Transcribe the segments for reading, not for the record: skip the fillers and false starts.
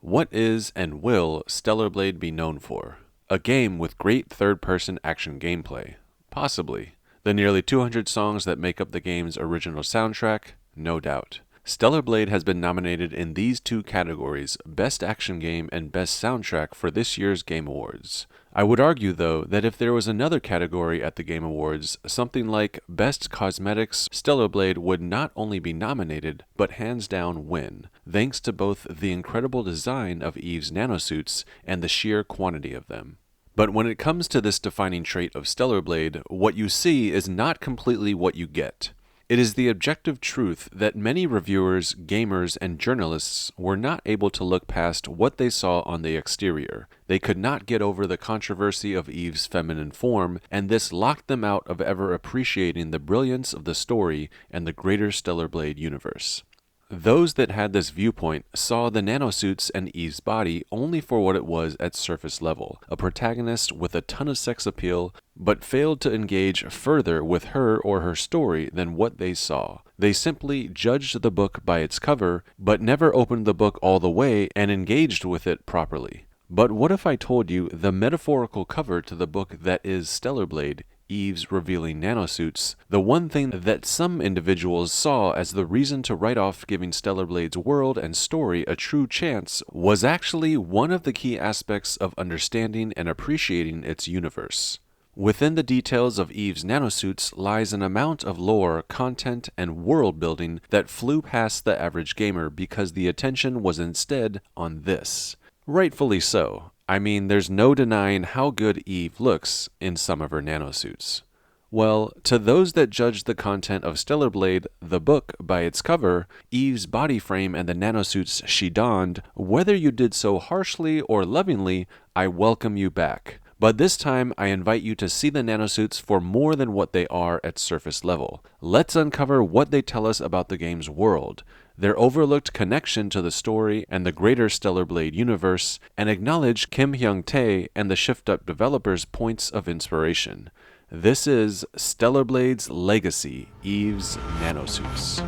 What is and will Stellar Blade be known for? A game with great third-person action gameplay? Possibly. The nearly 200 songs that make up the game's original soundtrack? No doubt. Stellar Blade has been nominated in these two categories, Best Action Game and Best Soundtrack, for this year's Game Awards. I would argue, though, that if there was another category at the Game Awards, something like Best Cosmetics, Stellar Blade would not only be nominated, but hands down win, thanks to both the incredible design of Eve's NanoSuits and the sheer quantity of them. But when it comes to this defining trait of Stellar Blade, what you see is not completely what you get. It is the objective truth that many reviewers, gamers, and journalists were not able to look past what they saw on the exterior. They could not get over the controversy of Eve's feminine form, and this locked them out of ever appreciating the brilliance of the story and the greater Stellar Blade universe. Those that had this viewpoint saw the NanoSuits and Eve's body only for what it was at surface level, a protagonist with a ton of sex appeal, but failed to engage further with her or her story than what they saw. They simply judged the book by its cover, but never opened the book all the way and engaged with it properly. But what if I told you the metaphorical cover to the book that is Stellar Blade, Eve's revealing NanoSuits, the one thing that some individuals saw as the reason to write off giving Stellar Blade's world and story a true chance was actually one of the key aspects of understanding and appreciating its universe. Within the details of Eve's NanoSuits lies an amount of lore, content, and world building that flew past the average gamer because the attention was instead on this. Rightfully so. I mean, there's no denying how good Eve looks in some of her NanoSuits. Well, to those that judge the content of Stellar Blade, the book, by its cover, Eve's body frame and the NanoSuits she donned, whether you did so harshly or lovingly, I welcome you back. But this time, I invite you to see the NanoSuits for more than what they are at surface level. Let's uncover what they tell us about the game's world, their overlooked connection to the story and the greater Stellar Blade universe, and acknowledge Kim Hyung-tae and the Shift Up developers' points of inspiration. This is Stellar Blade's Legacy, Eve's NanoSuits.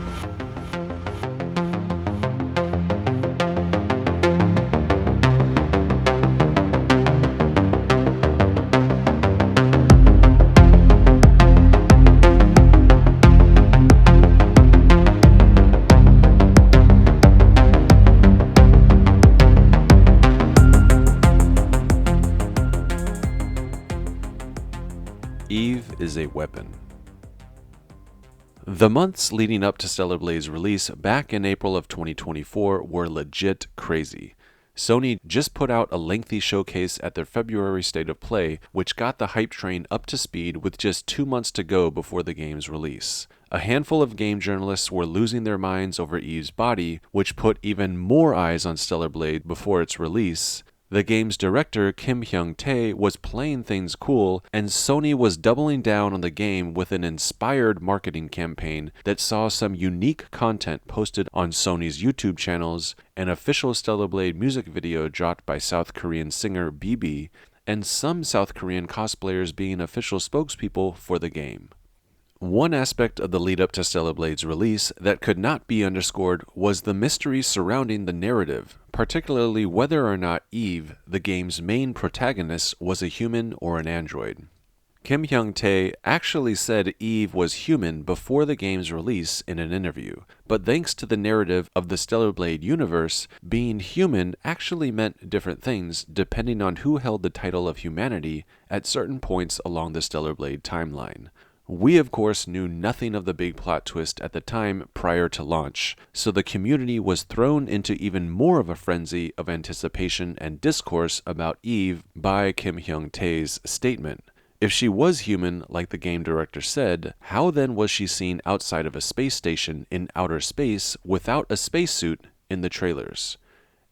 Eve is a weapon. The months leading up to Stellar Blade's release back in April of 2024 were legit crazy. Sony just put out a lengthy showcase at their February State of Play, which got the hype train up to speed with just 2 months to go before the game's release. A handful of game journalists were losing their minds over Eve's body, which put even more eyes on Stellar Blade before its release. The game's director, Kim Hyung-tae, was playing things cool, and Sony was doubling down on the game with an inspired marketing campaign that saw some unique content posted on Sony's YouTube channels, an official Stellar Blade music video dropped by South Korean singer BB, and some South Korean cosplayers being official spokespeople for the game. One aspect of the lead-up to Stellar Blade's release that could not be underscored was the mystery surrounding the narrative, particularly whether or not Eve, the game's main protagonist, was a human or an android. Kim Hyung-tae actually said Eve was human before the game's release in an interview, but thanks to the narrative of the Stellar Blade universe, being human actually meant different things depending on who held the title of humanity at certain points along the Stellar Blade timeline. We, of course, knew nothing of the big plot twist at the time prior to launch, so the community was thrown into even more of a frenzy of anticipation and discourse about Eve by Kim Hyung-tae's statement. If she was human, like the game director said, how then was she seen outside of a space station in outer space without a spacesuit in the trailers?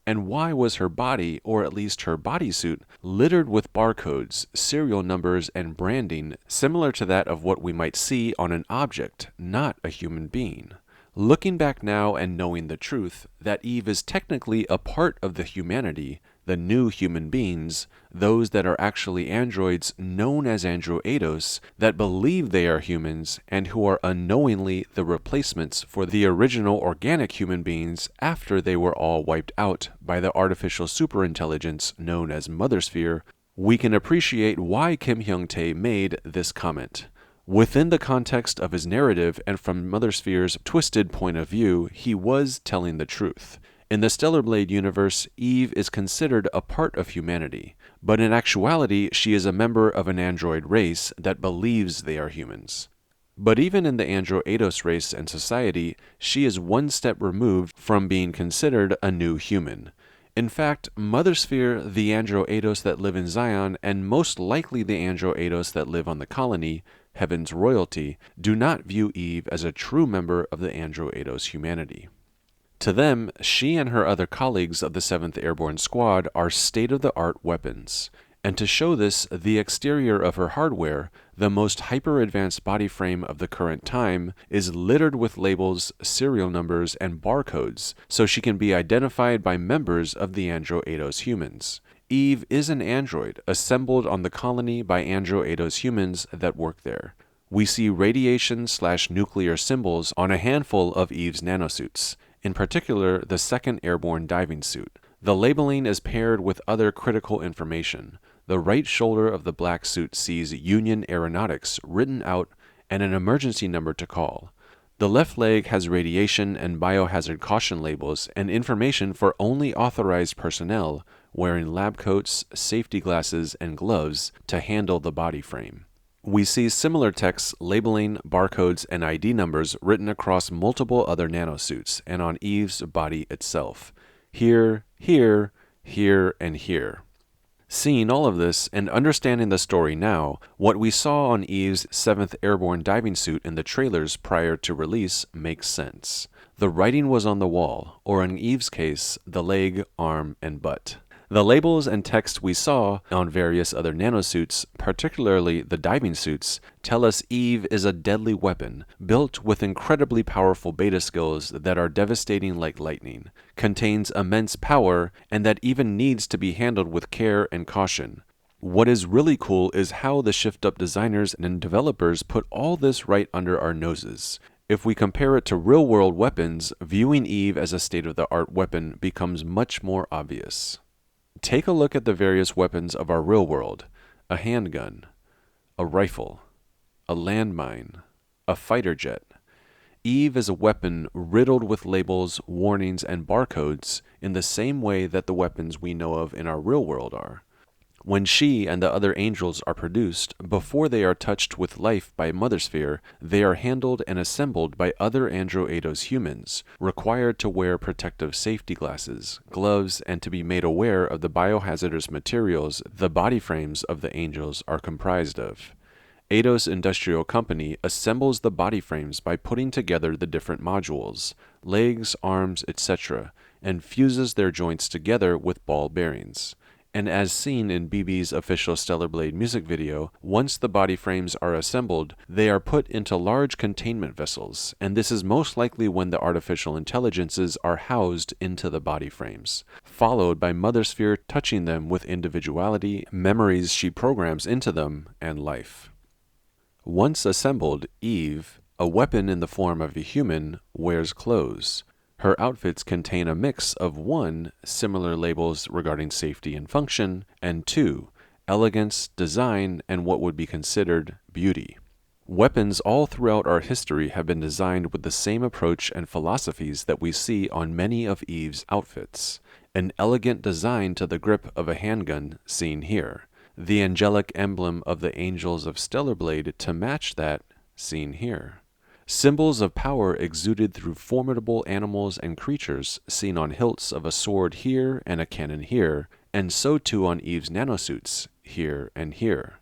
And why was her body, or at least her bodysuit, littered with barcodes, serial numbers, and branding similar to that of what we might see on an object, not a human being? Looking back now and knowing the truth, that Eve is technically a part of the humanity, the new human beings, those that are actually androids known as androidos that believe they are humans and who are unknowingly the replacements for the original organic human beings after they were all wiped out by the artificial superintelligence known as Mothersphere, we can appreciate why Kim Hyung-tae made this comment. Within the context of his narrative and from Mothersphere's twisted point of view, he was telling the truth. In the Stellar Blade universe, Eve is considered a part of humanity, but in actuality, she is a member of an android race that believes they are humans. But even in the Androidos race and society, she is one step removed from being considered a new human. In fact, Mothersphere, the Androidos that live in Zion, and most likely the Androidos that live on the colony, Heaven's royalty, do not view Eve as a true member of the Androidos humanity. To them, she and her other colleagues of the 7th Airborne Squad are state-of-the-art weapons. And to show this, the exterior of her hardware, the most hyper-advanced body frame of the current time, is littered with labels, serial numbers, and barcodes, so she can be identified by members of the Androidos humans. Eve is an android, assembled on the colony by Androidos humans that work there. We see radiation/nuclear symbols on a handful of Eve's nanosuits, in particular the 2nd Airborne diving suit. The labeling is paired with other critical information. The right shoulder of the black suit sees Union Aeronautics written out and an emergency number to call. The left leg has radiation and biohazard caution labels and information for only authorized personnel wearing lab coats, safety glasses, and gloves to handle the body frame. We see similar texts labeling, barcodes, and ID numbers written across multiple other nanosuits and on Eve's body itself. Here, here, here, and here. Seeing all of this and understanding the story now, what we saw on Eve's 7th Airborne diving suit in the trailers prior to release makes sense. The writing was on the wall, or in Eve's case, the leg, arm, and butt. The labels and text we saw on various other nanosuits, particularly the diving suits, tell us Eve is a deadly weapon, built with incredibly powerful beta skills that are devastating like lightning, contains immense power, and that even needs to be handled with care and caution. What is really cool is how the shift-up designers and developers put all this right under our noses. If we compare it to real-world weapons, viewing Eve as a state-of-the-art weapon becomes much more obvious. Take a look at the various weapons of our real world: a handgun, a rifle, a landmine, a fighter jet. Eve is a weapon riddled with labels, warnings, and barcodes in the same way that the weapons we know of in our real world are. When she and the other angels are produced, before they are touched with life by Mothersphere, they are handled and assembled by other Androidos humans, required to wear protective safety glasses, gloves, and to be made aware of the biohazardous materials the body frames of the angels are comprised of. Eidos Industrial Company assembles the body frames by putting together the different modules, legs, arms, etc., and fuses their joints together with ball bearings. And as seen in BB's official Stellar Blade music video, once the body frames are assembled, they are put into large containment vessels, and this is most likely when the artificial intelligences are housed into the body frames, followed by Mothersphere touching them with individuality, memories she programs into them, and life. Once assembled, Eve, a weapon in the form of a human, wears clothes. Her outfits contain a mix of 1. Similar labels regarding safety and function, and 2. Elegance, design, and what would be considered beauty. Weapons all throughout our history have been designed with the same approach and philosophies that we see on many of Eve's outfits. An elegant design to the grip of a handgun, seen here. The angelic emblem of the Angels of Stellar Blade to match that, seen here. Symbols of power exuded through formidable animals and creatures, seen on hilts of a sword here and a cannon here, and so too on Eve's nanosuits, here and here.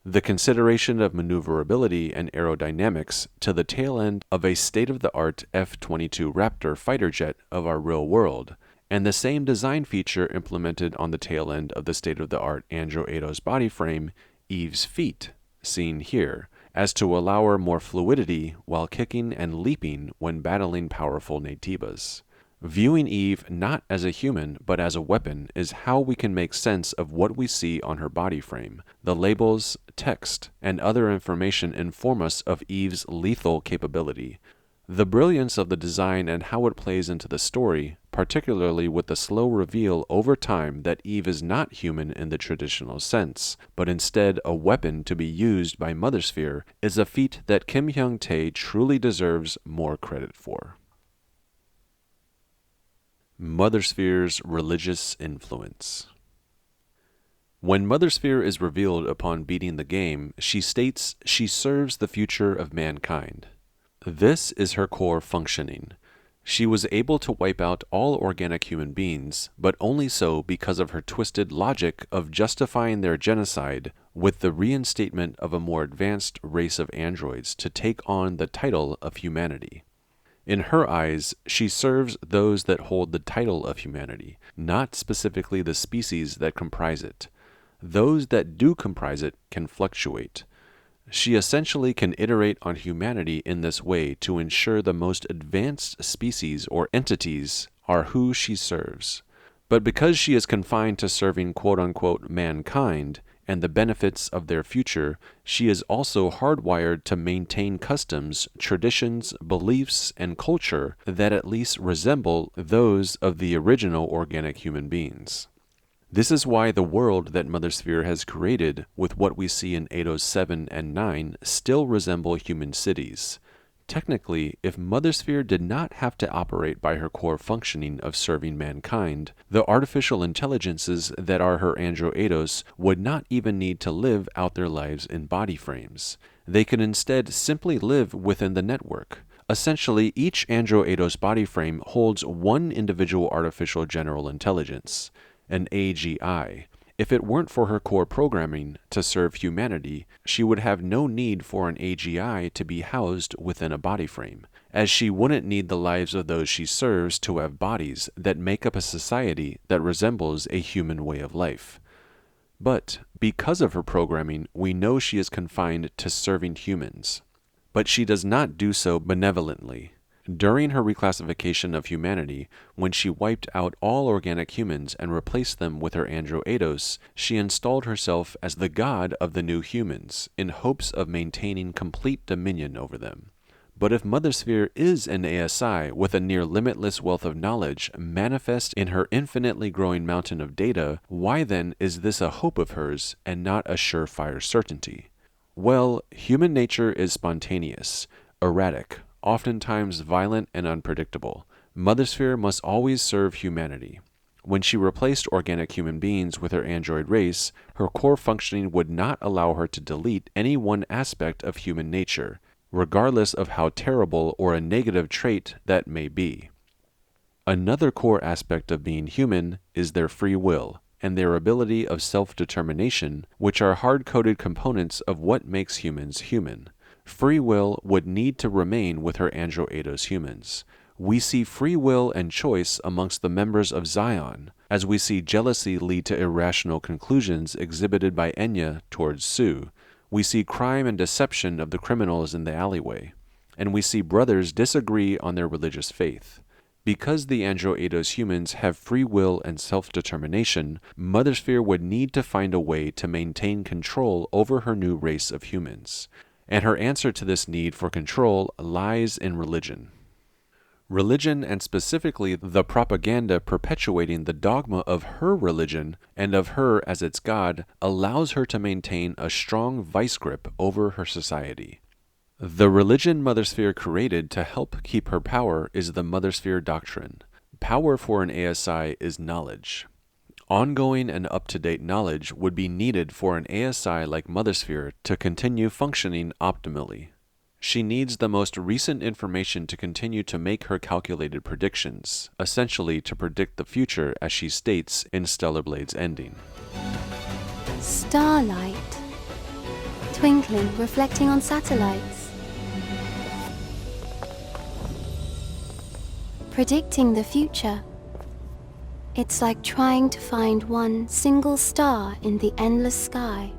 The consideration of maneuverability and aerodynamics to the tail end of a state-of-the-art F-22 Raptor fighter jet of our real world, and the same design feature implemented on the tail end of the state-of-the-art Androidos body frame, Eve's feet, seen here, as to allow her more fluidity while kicking and leaping when battling powerful Naytibas. Viewing Eve not as a human but as a weapon is how we can make sense of what we see on her body frame. The labels, text, and other information inform us of Eve's lethal capability. The brilliance of the design and how it plays into the story, particularly with the slow reveal over time that Eve is not human in the traditional sense, but instead a weapon to be used by Mothersphere, is a feat that Kim Hyung-tae truly deserves more credit for. Mothersphere's religious influence. When Mothersphere is revealed upon beating the game, she states she serves the future of mankind. This is her core functioning. She was able to wipe out all organic human beings, but only so because of her twisted logic of justifying their genocide with the reinstatement of a more advanced race of androids to take on the title of humanity. In her eyes, she serves those that hold the title of humanity, not specifically the species that comprise it. Those that do comprise it can fluctuate. She essentially can iterate on humanity in this way to ensure the most advanced species or entities are who she serves. But because she is confined to serving quote-unquote mankind and the benefits of their future, she is also hardwired to maintain customs, traditions, beliefs, and culture that at least resemble those of the original organic human beings. This is why the world that Mothersphere has created with what we see in Eidos 7 and 9 still resemble human cities. Technically, if Mothersphere did not have to operate by her core functioning of serving mankind, the artificial intelligences that are her Andro-Eidos would not even need to live out their lives in body frames. They could instead simply live within the network. Essentially, each Andro-Eidos body frame holds one individual artificial general intelligence, an AGI. If it weren't for her core programming to serve humanity, she would have no need for an AGI to be housed within a body frame, as she wouldn't need the lives of those she serves to have bodies that make up a society that resembles a human way of life. But because of her programming, we know she is confined to serving humans. But she does not do so benevolently. During her reclassification of humanity, when she wiped out all organic humans and replaced them with her Andro-Eidos, she installed herself as the god of the new humans, in hopes of maintaining complete dominion over them. But if Mothersphere is an ASI with a near limitless wealth of knowledge manifest in her infinitely growing mountain of data, why then is this a hope of hers and not a surefire certainty? Well, human nature is spontaneous, erratic, oftentimes violent and unpredictable. Mothersphere must always serve humanity. When she replaced organic human beings with her android race, her core functioning would not allow her to delete any one aspect of human nature, regardless of how terrible or a negative trait that may be. Another core aspect of being human is their free will and their ability of self-determination, which are hard-coded components of what makes humans human. Free will would need to remain with her Andro-Eidos humans. We see free will and choice amongst the members of Zion, as we see jealousy lead to irrational conclusions exhibited by Enya towards Sue. We see crime and deception of the criminals in the alleyway. And we see brothers disagree on their religious faith. Because the Andro-Eidos humans have free will and self-determination, Mothersphere would need to find a way to maintain control over her new race of humans. And her answer to this need for control lies in religion. Religion, and specifically the propaganda perpetuating the dogma of her religion and of her as its god, allows her to maintain a strong vice grip over her society. The religion Mothersphere created to help keep her power is the Mothersphere Doctrine. Power for an ASI is knowledge. Ongoing and up-to-date knowledge would be needed for an ASI like Mothersphere to continue functioning optimally. She needs the most recent information to continue to make her calculated predictions, essentially to predict the future, as she states in Stellar Blade's ending. Starlight, twinkling, reflecting on satellites. Predicting the future. It's like trying to find one single star in the endless sky.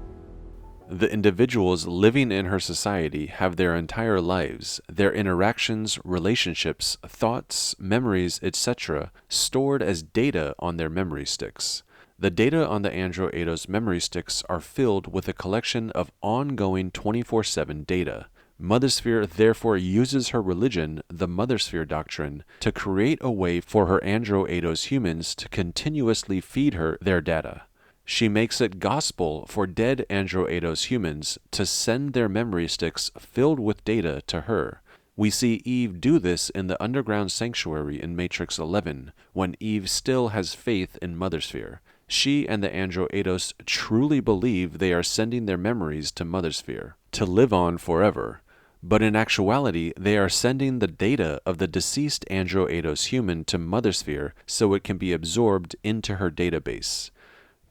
The individuals living in her society have their entire lives, their interactions, relationships, thoughts, memories, etc., stored as data on their memory sticks. The data on the Andro 8's memory sticks are filled with a collection of ongoing 24/7 data. Mothersphere therefore uses her religion, the Mothersphere doctrine, to create a way for her Andro 8's humans to continuously feed her their data. She makes it gospel for dead Andro 8's humans to send their memory sticks filled with data to her. We see Eve do this in the underground sanctuary in Matrix 11, when Eve still has faith in Mothersphere. She and the Andro 8 truly believe they are sending their memories to Mothersphere, to live on forever. But in actuality, they are sending the data of the deceased Andro 8 human to Mothersphere so it can be absorbed into her database.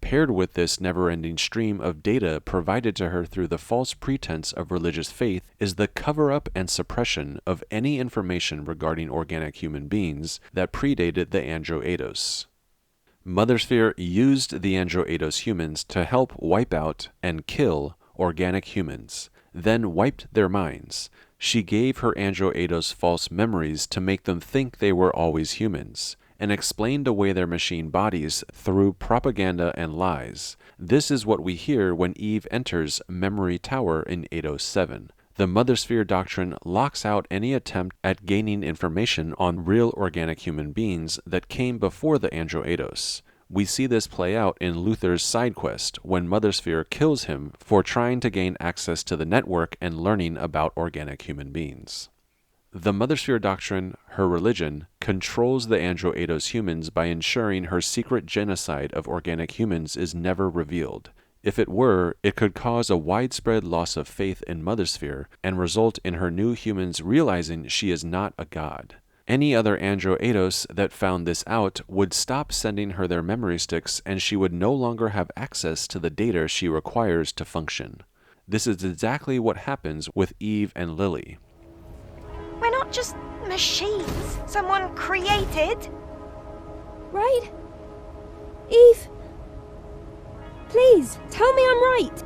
Paired with this never-ending stream of data provided to her through the false pretense of religious faith is the cover-up and suppression of any information regarding organic human beings that predated the Andro 8. Mothersphere used the Andro 8 humans to help wipe out and kill organic humans, then wiped their minds. She gave her Andro 8 false memories to make them think they were always humans, and explained away their machine bodies through propaganda and lies. This is what we hear when Eve enters Memory Tower in 807. The Mothersphere doctrine locks out any attempt at gaining information on real organic human beings that came before the Andro 8. We see this play out in Luther's side quest when Mothersphere kills him for trying to gain access to the network and learning about organic human beings. The Mothersphere doctrine, her religion, controls the Andro 8's humans by ensuring her secret genocide of organic humans is never revealed. If it were, it could cause a widespread loss of faith in Mothersphere and result in her new humans realizing she is not a god. Any other Andro 8 that found this out would stop sending her their memory sticks, and she would no longer have access to the data she requires to function. This is exactly what happens with Eve and Lily. We're not just machines someone created. Right? Eve? Please, tell me I'm right.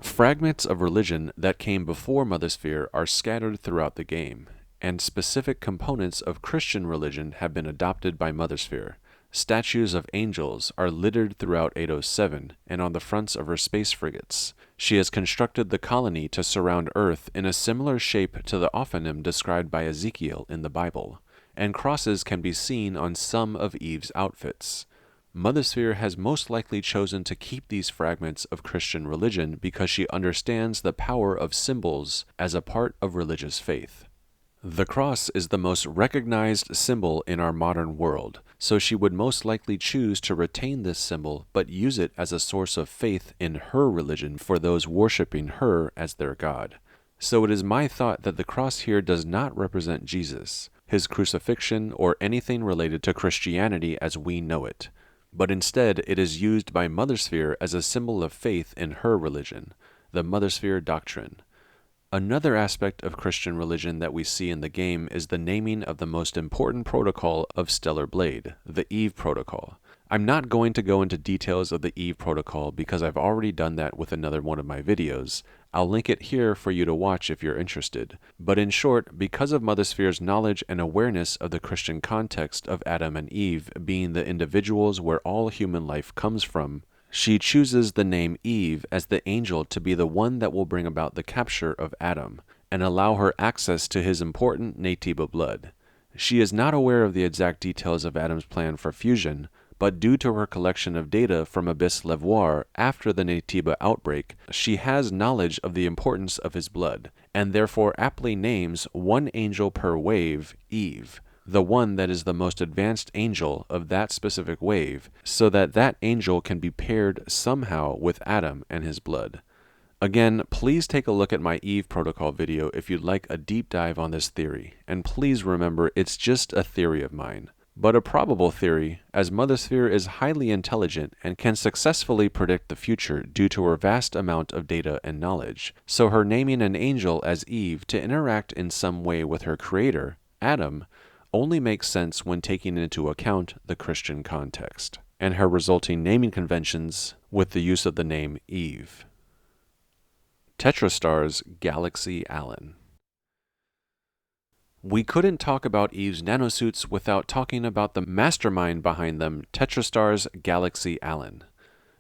Fragments of religion that came before Mothersphere are scattered throughout the game, and specific components of Christian religion have been adopted by Mothersphere. Statues of angels are littered throughout 807 and on the fronts of her space frigates. She has constructed the colony to surround Earth in a similar shape to the Ophanim described by Ezekiel in the Bible, and crosses can be seen on some of Eve's outfits. Mothersphere has most likely chosen to keep these fragments of Christian religion because she understands the power of symbols as a part of religious faith. The cross is the most recognized symbol in our modern world, so she would most likely choose to retain this symbol but use it as a source of faith in her religion for those worshiping her as their God. So it is my thought that the cross here does not represent Jesus, his crucifixion, or anything related to Christianity as we know it, but instead it is used by Mothersphere as a symbol of faith in her religion, the Mothersphere doctrine. Another aspect of Christian religion that we see in the game is the naming of the most important protocol of Stellar Blade, the Eve Protocol. I'm not going to go into details of the Eve Protocol because I've already done that with another one of my videos. I'll link it here for you to watch if you're interested. But in short, because of Mothersphere's knowledge and awareness of the Christian context of Adam and Eve being the individuals where all human life comes from, she chooses the name Eve as the angel to be the one that will bring about the capture of Adam and allow her access to his important Naytiba blood. She is not aware of the exact details of Adam's plan for fusion, but due to her collection of data from Abyss Levoir after the Naytiba outbreak, she has knowledge of the importance of his blood, and therefore aptly names one angel per wave Eve, the one that is the most advanced angel of that specific wave, so that that angel can be paired somehow with Adam and his blood. Again, please take a look at my Eve Protocol video if you'd like a deep dive on this theory, and please remember it's just a theory of mine, but a probable theory, as Mothersphere is highly intelligent and can successfully predict the future due to her vast amount of data and knowledge, so her naming an angel as Eve to interact in some way with her creator, Adam, only makes sense when taking into account the Christian context. and her resulting naming conventions with the use of the name Eve. Tetrastar's Galaxy Allen. We couldn't talk about Eve's NanoSuits without talking about the mastermind behind them, Tetrastar's Galaxy Allen.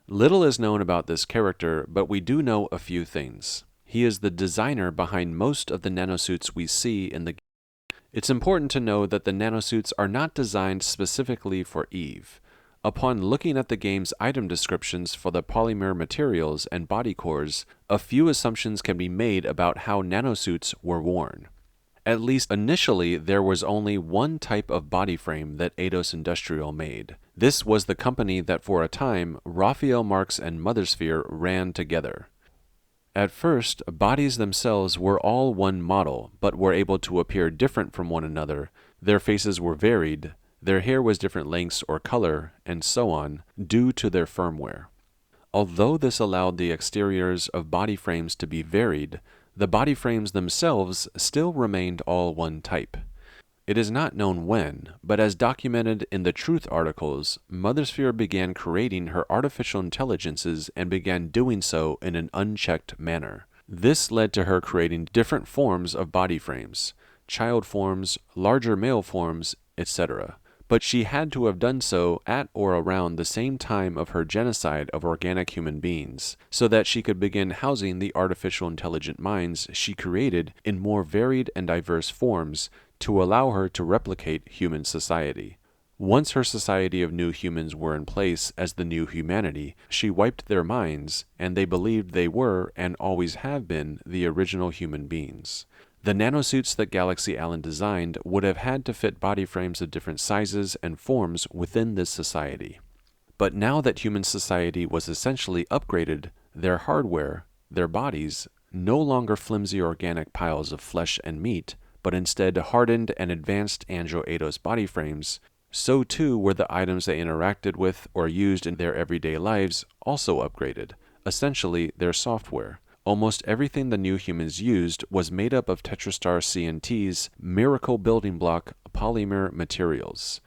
Little is known about this character, but we do know a few things. He is the designer behind most of the NanoSuits we see in the game. It's important to know that the NanoSuits are not designed specifically for Eve. Upon looking at the game's item descriptions for the polymer materials and body cores, a few assumptions can be made about how NanoSuits were worn. At least initially, there was only one type of body frame that Eidos Industrial made. This was the company that for a time, Raphael Marx and Mothersphere ran together. At first, bodies themselves were all one model, but were able to appear different from one another. Their faces were varied, their hair was different lengths or color, and so on, due to their firmware. Although this allowed the exteriors of body frames to be varied, the body frames themselves still remained all one type. It is not known when, but as documented in the Truth articles, Mothersphere began creating her artificial intelligences and began doing so in an unchecked manner. This led to her creating different forms of body frames, child forms, larger male forms, etc. But she had to have done so at or around the same time of her genocide of organic human beings, so that she could begin housing the artificial intelligent minds she created in more varied and diverse forms to allow her to replicate human society. Once her society of new humans were in place as the new humanity, she wiped their minds, and they believed they were, and always have been, the original human beings. The NanoSuits that Galaxy Allen designed would have had to fit body frames of different sizes and forms within this society. But now that human society was essentially upgraded, their hardware, their bodies, no longer flimsy organic piles of flesh and meat, but instead hardened and advanced Andro Eidos body frames, so too were the items they interacted with or used in their everyday lives also upgraded, essentially their software. Almost everything the new humans used was made up of Tetrastar CNT's miracle building block polymer materials.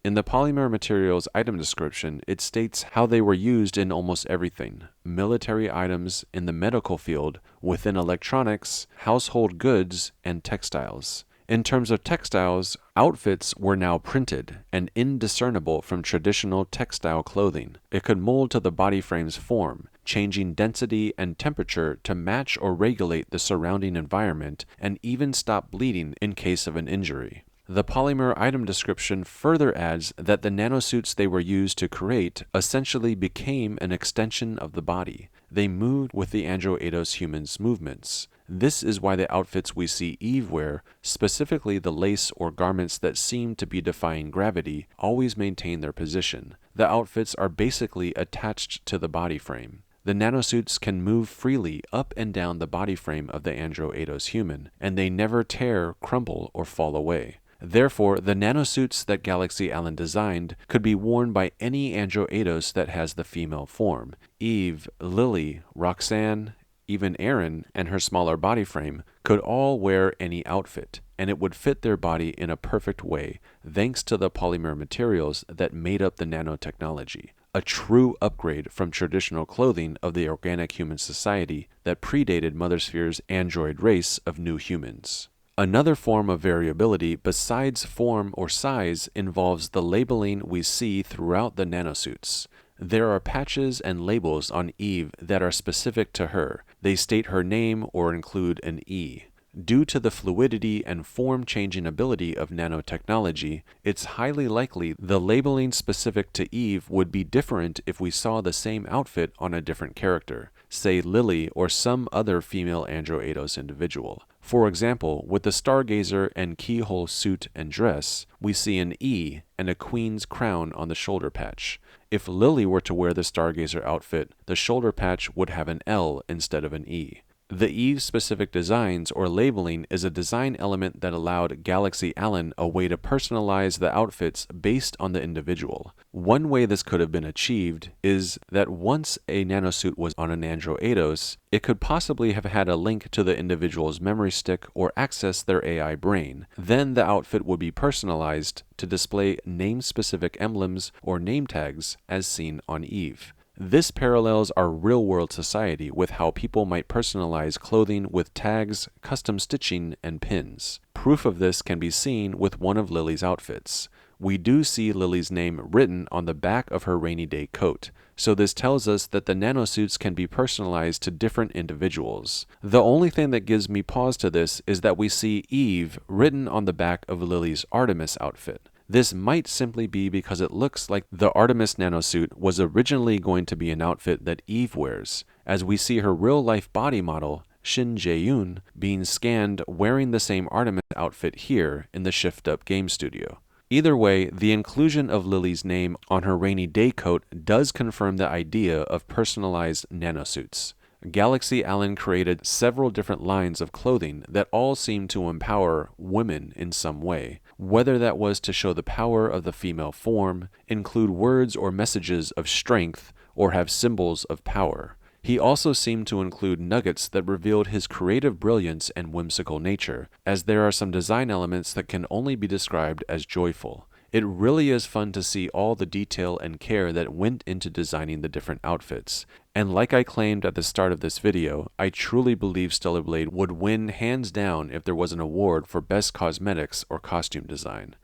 In the polymer materials item description, it states how they were used in almost everything: military items, in the medical field, within electronics, household goods, and textiles. In terms of textiles, outfits were now printed and indiscernible from traditional textile clothing. It could mold to the body frame's form, changing density and temperature to match or regulate the surrounding environment, and even stop bleeding in case of an injury. The polymer item description further adds that the NanoSuits they were used to create essentially became an extension of the body. They moved with the Andro Eidos humans' movements. This is why the outfits we see Eve wear, specifically the lace or garments that seem to be defying gravity, always maintain their position. The outfits are basically attached to the body frame. The NanoSuits can move freely up and down the body frame of the Andro Eidos human, and they never tear, crumple, or fall away. Therefore, the NanoSuits that Galaxy Allen designed could be worn by any Andro Eidos that has the female form. Eve, Lily, Roxanne, even Erin and her smaller body frame could all wear any outfit, and it would fit their body in a perfect way, thanks to the polymer materials that made up the nanotechnology. A true upgrade from traditional clothing of the organic human society that predated Mothersphere's android race of new humans. Another form of variability besides form or size involves the labeling we see throughout the NanoSuits. There are patches and labels on Eve that are specific to her. They state her name or include an E. Due to the fluidity and form-changing ability of nanotechnology, it's highly likely the labeling specific to Eve would be different if we saw the same outfit on a different character, say Lily or some other female Andro Eidos individual. For example, with the Stargazer and Keyhole suit and dress, we see an E and a queen's crown on the shoulder patch. If Lily were to wear the Stargazer outfit, the shoulder patch would have an L instead of an E. The Eve-specific designs or labeling is a design element that allowed Galaxy Allen a way to personalize the outfits based on the individual. One way this could have been achieved is that once a nanosuit was on an Andro Eidos, it could possibly have had a link to the individual's memory stick or access their AI brain. Then the outfit would be personalized to display name-specific emblems or name tags as seen on Eve. This parallels our real-world society with how people might personalize clothing with tags, custom stitching, and pins. Proof of this can be seen with one of Lily's outfits. We do see Lily's name written on the back of her rainy day coat, so this tells us that the nanosuits can be personalized to different individuals. The only thing that gives me pause to this is that we see Eve written on the back of Lily's Artemis outfit. This might simply be because it looks like the Artemis nanosuit was originally going to be an outfit that Eve wears, as we see her real-life body model, Shin Jae-yoon, being scanned wearing the same Artemis outfit here in the Shift Up game studio. Either way, the inclusion of Lily's name on her rainy day coat does confirm the idea of personalized nanosuits. Galaxy Allen created several different lines of clothing that all seem to empower women in some way, whether that was to show the power of the female form, include words or messages of strength, or have symbols of power. He also seemed to include nuggets that revealed his creative brilliance and whimsical nature, as there are some design elements that can only be described as joyful. It really is fun to see all the detail and care that went into designing the different outfits. And like I claimed at the start of this video, I truly believe Stellar Blade would win hands down if there was an award for Best Cosmetics or Costume Design.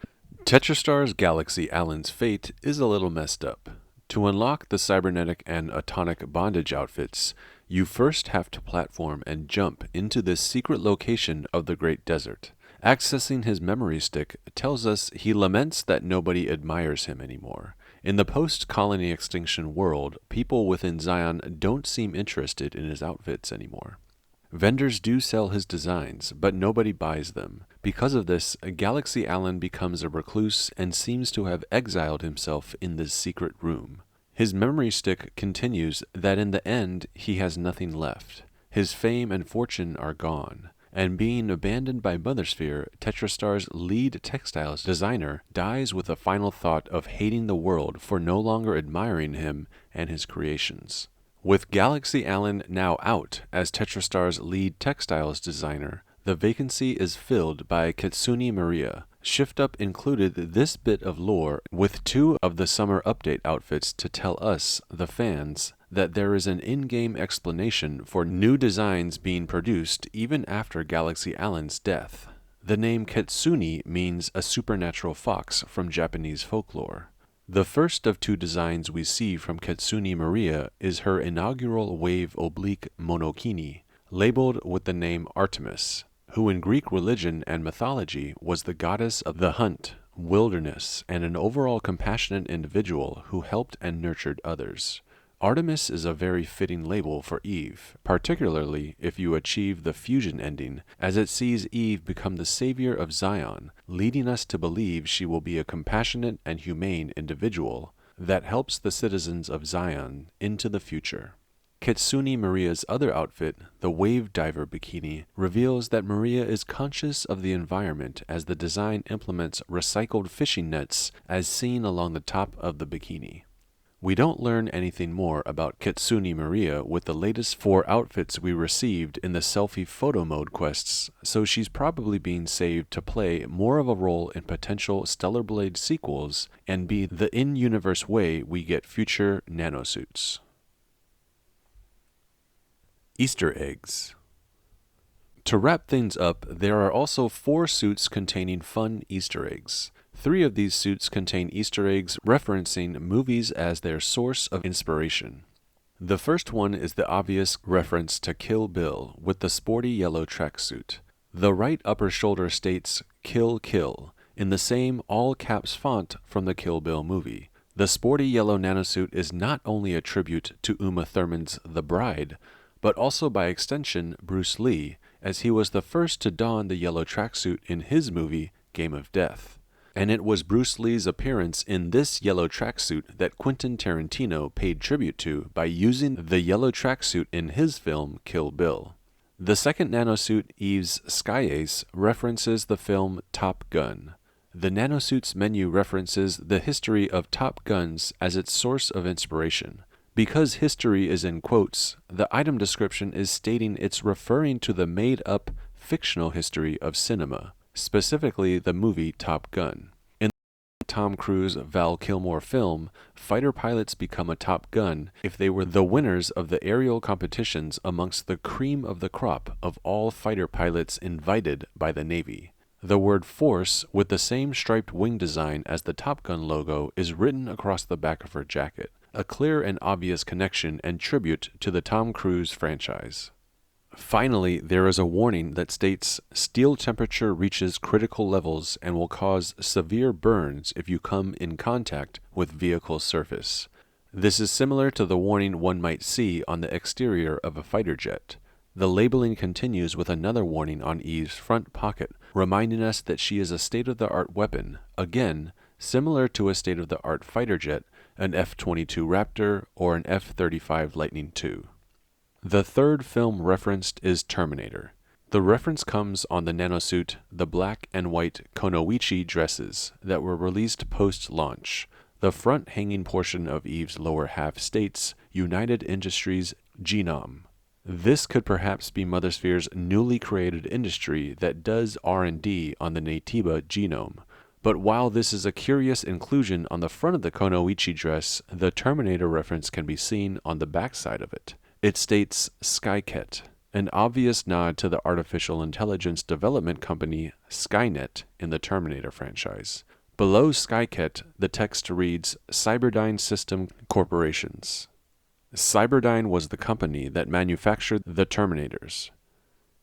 Tetrastar's Galaxy Allen's fate is a little messed up. To unlock the cybernetic and atomic bondage outfits, you first have to platform and jump into this secret location of the Great Desert. Accessing his memory stick tells us he laments that nobody admires him anymore. In the post-colony extinction world, people within Zion don't seem interested in his outfits anymore. Vendors do sell his designs, but nobody buys them. Because of this, Galaxy Allen becomes a recluse and seems to have exiled himself in this secret room. His memory stick continues that in the end he has nothing left. His fame and fortune are gone. And being abandoned by Mothersphere, Tetrastar's lead textiles designer dies with the final thought of hating the world for no longer admiring him and his creations. With Galaxy Allen now out as Tetrastar's lead textiles designer, the vacancy is filled by Kitsune Maria. Shift Up included this bit of lore with 2 of the summer update outfits to tell us, the fans, that there is an in-game explanation for new designs being produced even after Galaxy Allen's death. The name Kitsune means a supernatural fox from Japanese folklore. The first of 2 designs we see from Kitsune Maria is her inaugural wave oblique monokini, labeled with the name Artemis, who in Greek religion and mythology was the goddess of the hunt, wilderness, and an overall compassionate individual who helped and nurtured others. Artemis is a very fitting label for Eve, particularly if you achieve the fusion ending, as it sees Eve become the savior of Zion, leading us to believe she will be a compassionate and humane individual that helps the citizens of Zion into the future. Kitsune Maria's other outfit, the Wave Diver Bikini, reveals that Maria is conscious of the environment as the design implements recycled fishing nets as seen along the top of the bikini. We don't learn anything more about Kitsune Maria with the latest 4 outfits we received in the selfie photo mode quests, so she's probably being saved to play more of a role in potential Stellar Blade sequels and be the in-universe way we get future nanosuits. Easter eggs. To wrap things up, there are also 4 suits containing fun Easter eggs. 3 of these suits contain Easter eggs referencing movies as their source of inspiration. The first one is the obvious reference to Kill Bill with the sporty yellow tracksuit. The right upper shoulder states Kill Kill in the same all-caps font from the Kill Bill movie. The sporty yellow nanosuit is not only a tribute to Uma Thurman's The Bride, but also by extension Bruce Lee, as he was the first to don the yellow tracksuit in his movie Game of Death. And it was Bruce Lee's appearance in this yellow tracksuit that Quentin Tarantino paid tribute to by using the yellow tracksuit in his film Kill Bill. The second nanosuit, Eve's Sky Ace, references the film Top Gun. The NanoSuits menu references the history of Top Guns as its source of inspiration. Because history is in quotes, the item description is stating it's referring to the made-up fictional history of cinema, specifically the movie Top Gun. In the Tom Cruise Val Kilmer film, fighter pilots become a Top Gun if they were the winners of the aerial competitions amongst the cream of the crop of all fighter pilots invited by the Navy. The word Force, with the same striped wing design as the Top Gun logo, is written across the back of her jacket, a clear and obvious connection and tribute to the Tom Cruise franchise. Finally, there is a warning that states, "Steel temperature reaches critical levels and will cause severe burns if you come in contact with vehicle surface." This is similar to the warning one might see on the exterior of a fighter jet. The labeling continues with another warning on Eve's front pocket, reminding us that she is a state-of-the-art weapon, again, similar to a state-of-the-art fighter jet, an F-22 Raptor or an F-35 Lightning II. The third film referenced is Terminator. The reference comes on the nanosuit, the black and white Konoichi dresses that were released post-launch. The front hanging portion of Eve's lower half states United Industries Genome. This could perhaps be Mothersphere's newly created industry that does R&D on the Naytiba genome. But while this is a curious inclusion on the front of the Konoichi dress, the Terminator reference can be seen on the backside of it. It states Skyket, an obvious nod to the artificial intelligence development company Skynet in the Terminator franchise. Below Skyket, the text reads Cyberdyne System Corporations. Cyberdyne was the company that manufactured the Terminators.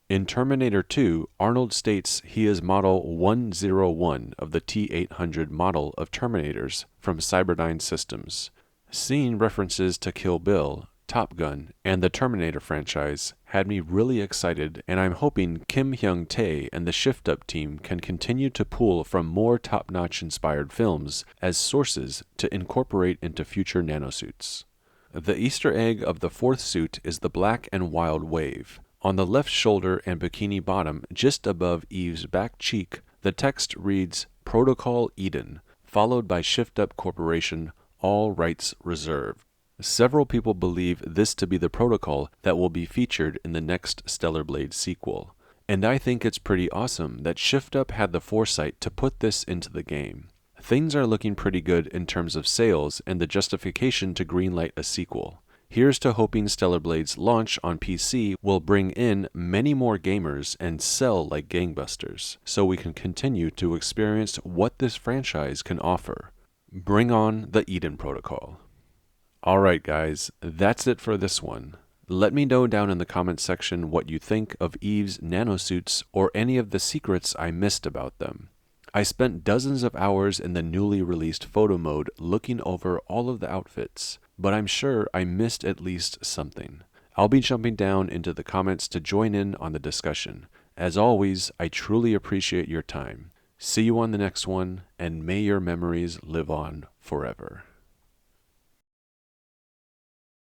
In Terminator 2, Arnold states he is Model 101 of the T-800 model of Terminators from Cyberdyne Systems. Seeing references to Kill Bill, Top Gun, and the Terminator franchise had me really excited, and I'm hoping Kim Hyung-tae and the Shift Up team can continue to pull from more top-notch inspired films as sources to incorporate into future nanosuits. The Easter egg of the fourth suit is the black and wild wave. On the left shoulder and bikini bottom, just above Eve's back cheek, the text reads Protocol Eden, followed by Shift Up Corporation, all rights reserved. Several people believe this to be the protocol that will be featured in the next Stellar Blade sequel. And I think it's pretty awesome that Shift Up had the foresight to put this into the game. Things are looking pretty good in terms of sales and the justification to greenlight a sequel. Here's to hoping Stellar Blade's launch on PC will bring in many more gamers and sell like gangbusters, so we can continue to experience what this franchise can offer. Bring on the Eden Protocol. Alright guys, that's it for this one. Let me know down in the comments section what you think of Eve's nanosuits or any of the secrets I missed about them. I spent dozens of hours in the newly released photo mode looking over all of the outfits, but I'm sure I missed at least something. I'll be jumping down into the comments to join in on the discussion. As always, I truly appreciate your time. See you on the next one, and may your memories live on forever.